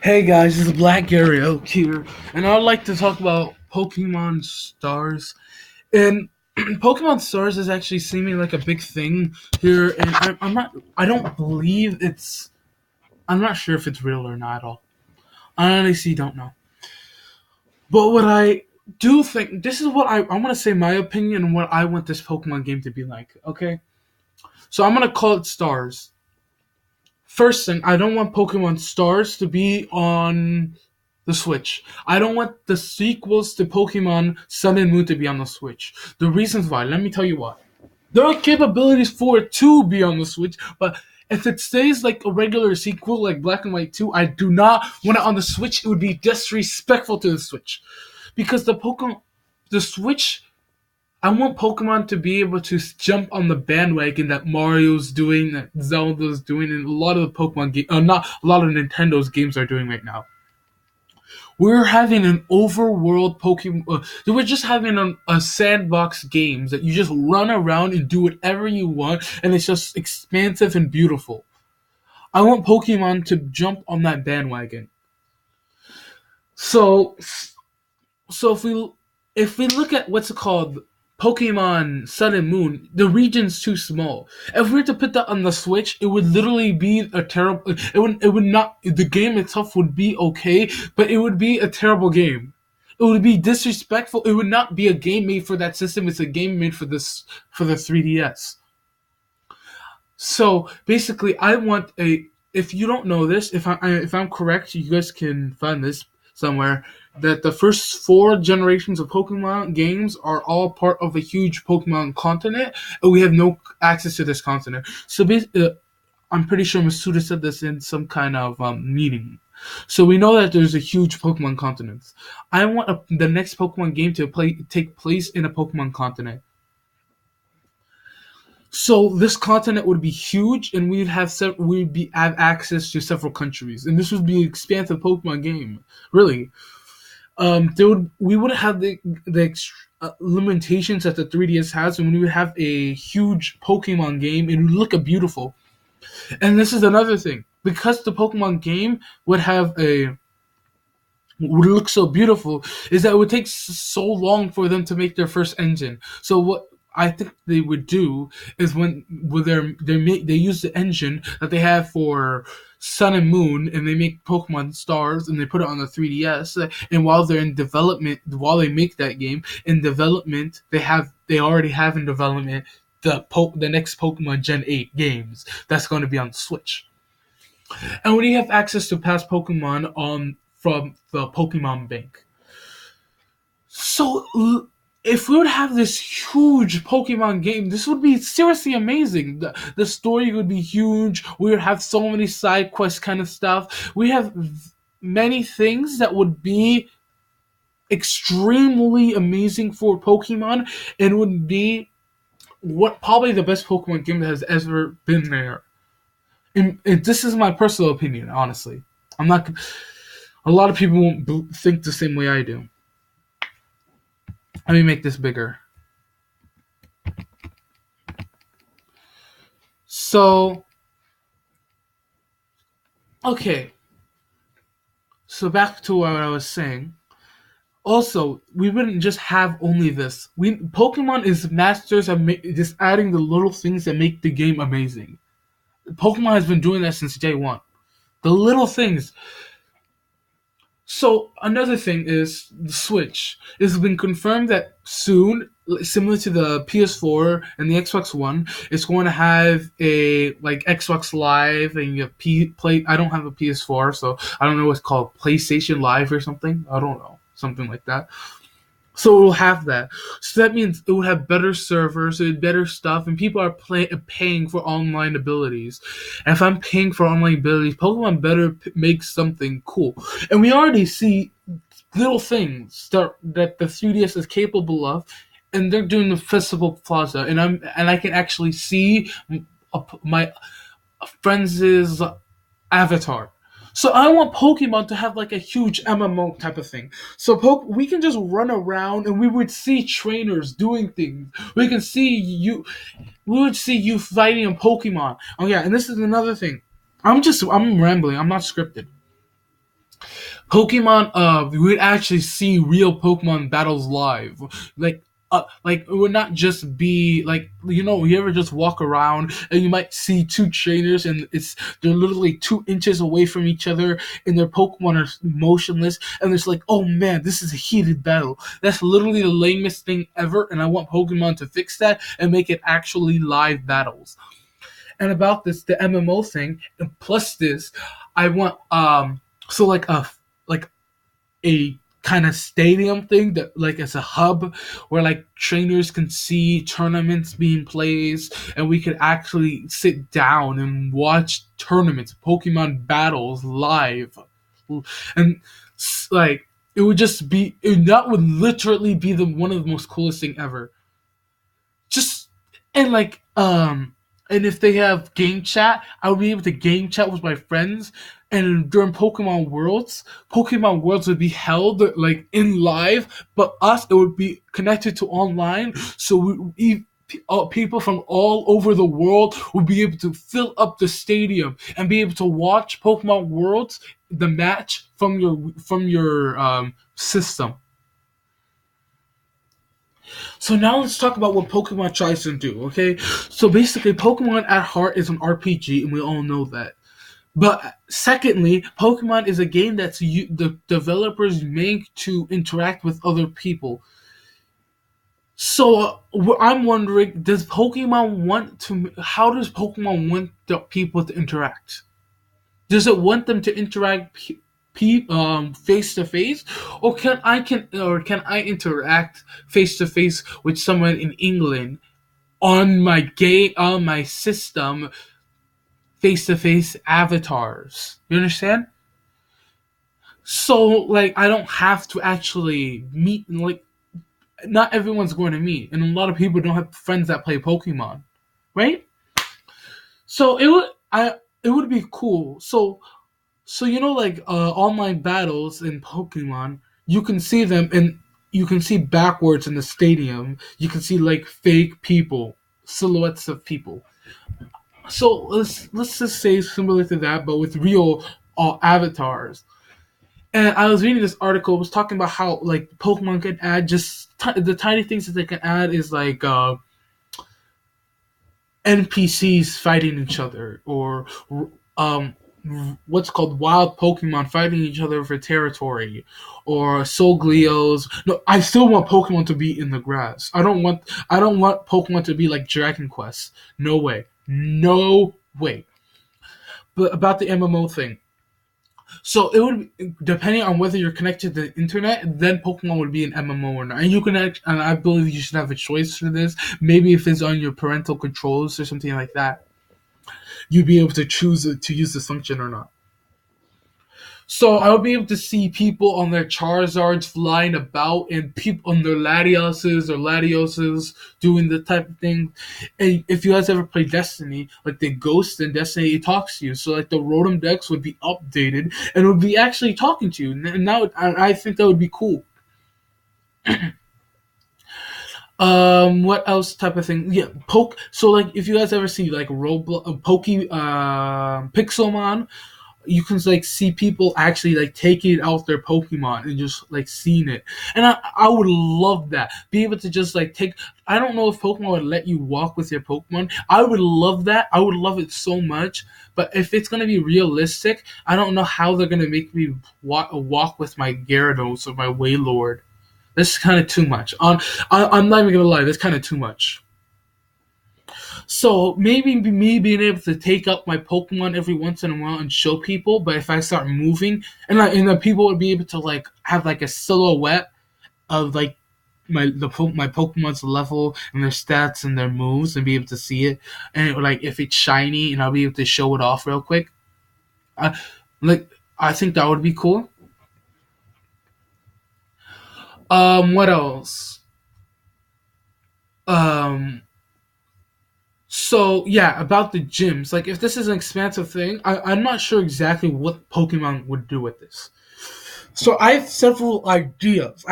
Hey guys, this is Black Gary Oak here, and I'd like to talk about Pokemon Stars. And Pokemon Stars is actually seeming like a big thing here, and I don't believe I'm not sure if it's real or not at all. I honestly don't know. But what I do think, this is what I want to say my opinion on what I want this Pokemon game to be like, okay? So I'm going to call it Stars. First thing, I don't want Pokemon Stars to be on the Switch. I don't want the sequels to Pokemon Sun and Moon to be on the Switch. The reasons why, let me tell you why. There are capabilities for it to be on the Switch, but if it stays like a regular sequel like Black and White 2, I do not want it on the Switch. It would be disrespectful to the Switch. Because the Switch, I want Pokemon to be able to jump on the bandwagon that Mario's doing, that Zelda's doing, and a lot of the Pokemon games, not a lot of Nintendo's games are doing right now. We're having an overworld Pokemon. We're just having a sandbox games that you just run around and do whatever you want, and it's just expansive and beautiful. I want Pokemon to jump on that bandwagon. So, so if we look at what's it called, Pokemon Sun and Moon, the region's too small. If we were to put that on the Switch, it would literally be a terrible. It would not. The game itself would be okay, but it would be a terrible game. It would be disrespectful. It would not be a game made for that system. It's a game made for the 3DS. So basically, I want a. If you don't know this, if I'm correct, you guys can find this somewhere. That the first four generations of Pokemon games are all part of a huge Pokemon continent, and we have no access to this continent. So basically, I'm pretty sure Masuda said this in some kind of meeting. So we know that there's a huge Pokemon continent. I want the next Pokemon game to take place in a Pokemon continent. So this continent would be huge, and we'd be have access to several countries, and this would be an expansive Pokemon game. Really, we wouldn't have the limitations that the 3DS has, and we would have a huge Pokemon game, and it would look beautiful. And this is another thing, because the Pokemon game would look so beautiful, is that it would take so long for them to make their first engine. So what I think they would do is they use the engine that they have for Sun and Moon, and they make Pokemon Stars, and they put it on the 3DS. And while they're in development, while they make that game in development, they already have in development the next Pokemon Gen 8 games that's going to be on Switch. And when you have access to past Pokemon on from the Pokemon Bank. So if we would have this huge Pokemon game, this would be seriously amazing. The story would be huge. We would have so many side quest kind of stuff. We have many things that would be extremely amazing for Pokemon, and would be what probably the best Pokemon game that has ever been there. And this is my personal opinion, honestly. I'm not. A lot of people won't think the same way I do. Let me make this bigger. So, okay. So back to what I was saying. Also, we wouldn't just have only this. Pokemon is masters of just adding the little things that make the game amazing. Pokemon has been doing that since day one. The little things. So another thing is the Switch. It's been confirmed that soon, similar to the PS4 and the Xbox One, it's going to have a like Xbox Live and you have Play. I don't have a PS4, so I don't know what's called PlayStation Live or something. I don't know, something like that. So it will have that. So that means it will have better servers, better stuff, and people are paying for online abilities. And if I'm paying for online abilities, Pokemon better make something cool. And we already see little things that the 3DS is capable of, and they're doing the Festival Plaza, and I can actually see my friend's avatar. So I want Pokemon to have like a huge MMO type of thing. So we can just run around and we would see trainers doing things. We would see you fighting a Pokemon. Oh yeah, and this is another thing. I'm rambling. I'm not scripted. Pokemon, we would actually see real Pokemon battles live. Like it would not just be like, you ever just walk around and you might see two trainers and they're literally 2 inches away from each other and their Pokemon are motionless and it's like, oh man, this is a heated battle. That's literally the lamest thing ever, and I want Pokemon to fix that and make it actually live battles. And about this, the MMO thing, and plus this, I want so like a kind of stadium thing that like as a hub where like trainers can see tournaments being played and we could actually sit down and watch tournaments, Pokemon battles live. And like it would just be that would literally be the one of the most coolest thing ever. Just and like and if they have game chat, I would be able to game chat with my friends. And during Pokemon Worlds would be held like in live, but us it would be connected to online. So people from all over the world would be able to fill up the stadium and be able to watch Pokemon Worlds, the match from your system. So now let's talk about what Pokemon tries to do, okay? So basically, Pokemon at heart is an RPG, and we all know that. But secondly, Pokemon is a game the developers make to interact with other people. So I'm wondering, how does Pokemon want the people to interact? Does it want them to interact face to face, or can I interact face to face with someone in England on my system face to face avatars? You understand? So like I don't have to actually meet like not everyone's going to meet, and a lot of people don't have friends that play Pokemon, right? So it would be cool. So like online battles in Pokemon, you can see them and you can see backwards in the stadium. You can see like fake people, silhouettes of people. So let's just say similar to that, but with real avatars. And I was reading this article. It was talking about how like Pokemon can add the tiny things that they can add is like NPCs fighting each other, or um, what's called wild Pokemon fighting each other for territory, or Solgleos. No, I still want Pokemon to be in the grass. I don't want Pokemon to be like Dragon Quest. No way. No way. But about the MMO thing. So it would depending on whether you're connected to the internet, then Pokemon would be an MMO or not. And and I believe you should have a choice for this. Maybe if it's on your parental controls or something like that, you'd be able to choose to use this function or not. So I would be able to see people on their Charizards flying about and people on their Latioses doing the type of thing. And if you guys ever play Destiny, like the Ghost in Destiny, it talks to you. So like the Rotom Dex would be updated and it would be actually talking to you. And I think that would be cool. What else type of thing? Yeah, poke. So like, if you guys ever see like Roblox, Pixelmon, you can like see people actually like taking out their Pokemon and just like seeing it. And I would love that. Be able to just like take. I don't know if Pokemon would let you walk with your Pokemon. I would love that. I would love it so much. But if it's gonna be realistic, I don't know how they're gonna make me walk with my Gyarados or my Wailord. This is kind of too much. I'm not even gonna lie. That's kind of too much. So maybe me being able to take up my Pokemon every once in a while and show people, but if I start moving and then people would be able to like have like a silhouette of like my Pokemon's level and their stats and their moves and be able to see it, and like if it's shiny and I'll be able to show it off real quick. I like I think that would be cool. What else? Um, So yeah, about the gyms. Like, if this is an expansive thing, I'm not sure exactly what Pokemon would do with this. So I have several ideas.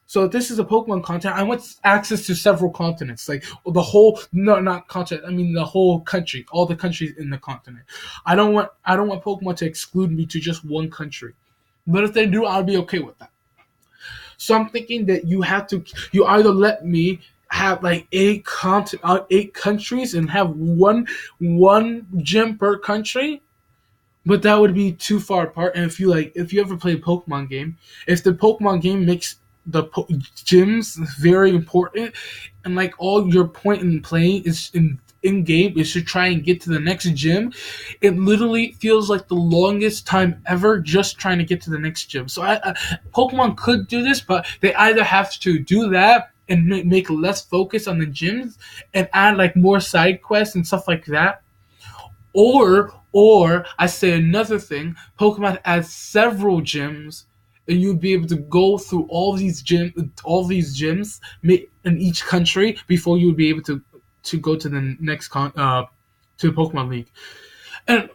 So this is a Pokemon content. I want access to several continents, like the whole no, not continent. I mean the whole country, all the countries in the continent. I don't want Pokemon to exclude me to just one country. But if they do, I'll be okay with that. So I'm thinking that you either let me have like eight countries and have one gym per country, but that would be too far apart. And if you ever play a Pokemon game, if the Pokemon game makes gyms very important, and like all your point in playing is in game is to try and get to the next gym, it literally feels like the longest time ever just trying to get to the next gym. So Pokemon could do this, but they either have to do that and make less focus on the gyms and add like more side quests and stuff like that, or I say another thing, Pokemon has several gyms, and you'd be able to go through all these gyms in each country before you would be able to go to the next to the Pokemon League. And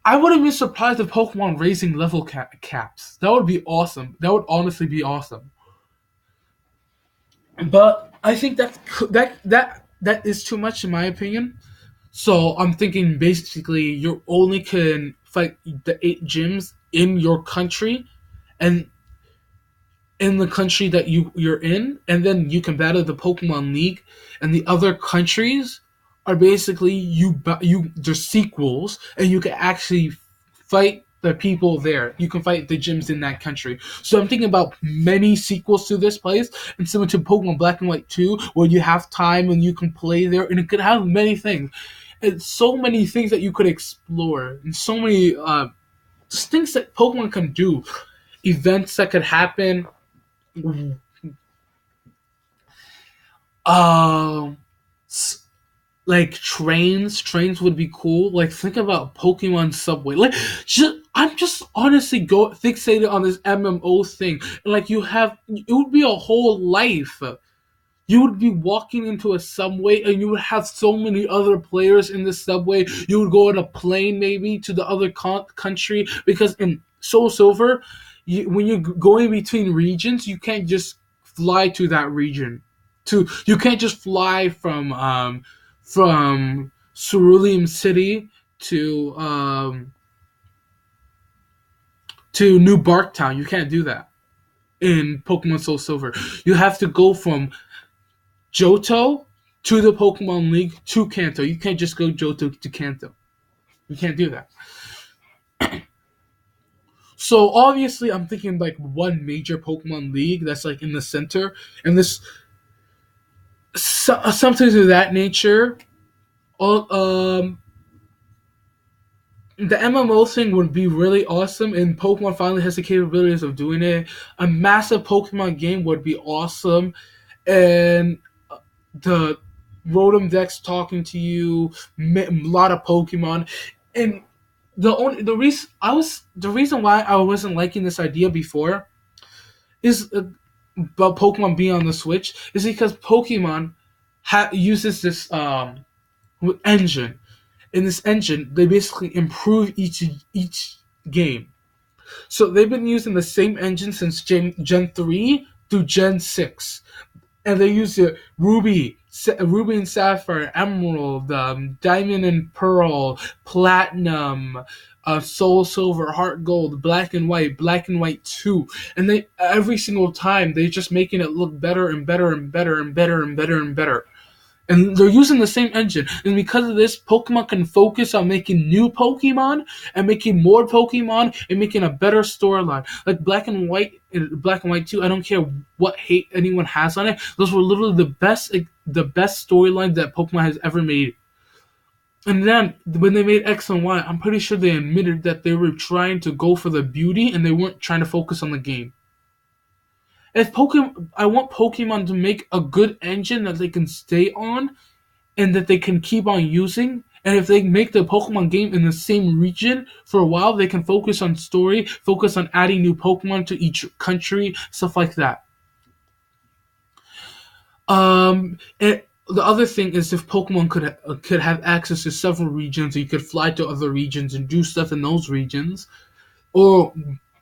I wouldn't be surprised if Pokemon raising level caps. That would be awesome. That would honestly be awesome. But I think that is too much in my opinion. So I'm thinking basically you only can fight the eight gyms in your country and in the country that you're in, and then you can battle the Pokemon League, and the other countries are basically they're sequels, and you can actually fight the people there. You can fight the gyms in that country. So I'm thinking about many sequels to this place, and similar to Pokemon Black and White 2, where you have time and you can play there, and it could have many things. It's so many things that you could explore, and so many just things that Pokemon can do, events that could happen. Um, like trains would be cool. Like think about Pokemon Subway. Like I'm just honestly fixated on this MMO thing. Like it would be a whole life. You would be walking into a subway and you would have so many other players in the subway. You would go on a plane maybe to the other country, because in Soul Silver, when you're going between regions, you can't just fly to that region. You can't just fly from Cerulean City to New Barktown. You can't do that in Pokemon Soul Silver. You have to go from Johto to the Pokemon League to Kanto. You can't just go Johto to Kanto. You can't do that. So obviously, I'm thinking like one major Pokemon League that's like in the center, and this something of that nature. Um, the MMO thing would be really awesome, and Pokemon finally has the capabilities of doing it. A massive Pokemon game would be awesome, and the Rotom Dex talking to you, a lot of Pokemon, and the reason why I wasn't liking this idea before is about Pokemon being on the Switch is because Pokemon uses this engine. In this engine, they basically improve each game. So they've been using the same engine since Gen 3 through Gen 6. And they use the Ruby and Sapphire, Emerald, Diamond and Pearl, Platinum, Soul Silver, Heart Gold, Black and White 2. And they every single time they're just making it look better and better and better and better and better and better. And they're using the same engine. And because of this, Pokemon can focus on making new Pokemon and making more Pokemon and making a better storyline. Like Black and White 2, I don't care what hate anyone has on it. Those were literally the best storyline that Pokemon has ever made. And then when they made X and Y, I'm pretty sure they admitted that they were trying to go for the beauty and they weren't trying to focus on the game. I want Pokemon to make a good engine that they can stay on and that they can keep on using. And if they make the Pokemon game in the same region for a while, they can focus on story, focus on adding new Pokemon to each country, stuff like that. And the other thing is if Pokemon could have access to several regions, you could fly to other regions and do stuff in those regions, or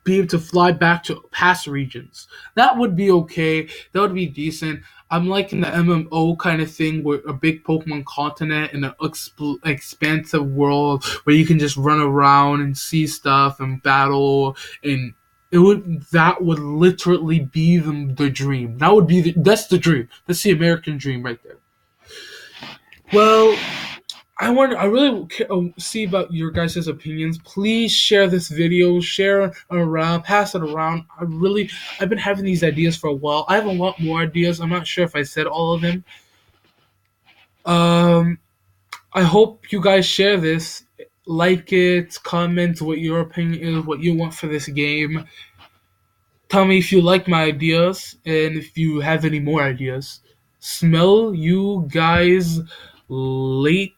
be able to fly back to past regions. That would be okay. That would be decent. I'm liking the MMO kind of thing where a big Pokemon continent and an expansive world where you can just run around and see stuff and battle, and that would literally be the dream. That's the dream. That's the American dream right there. Well, I really see about your guys' opinions. Please share this video, share it around, pass it around. I've been having these ideas for a while. I have a lot more ideas. I'm not sure if I said all of them. Um, I hope you guys share this, like it, comment what your opinion is, what you want for this game. Tell me if you like my ideas and if you have any more ideas. Smell you guys later.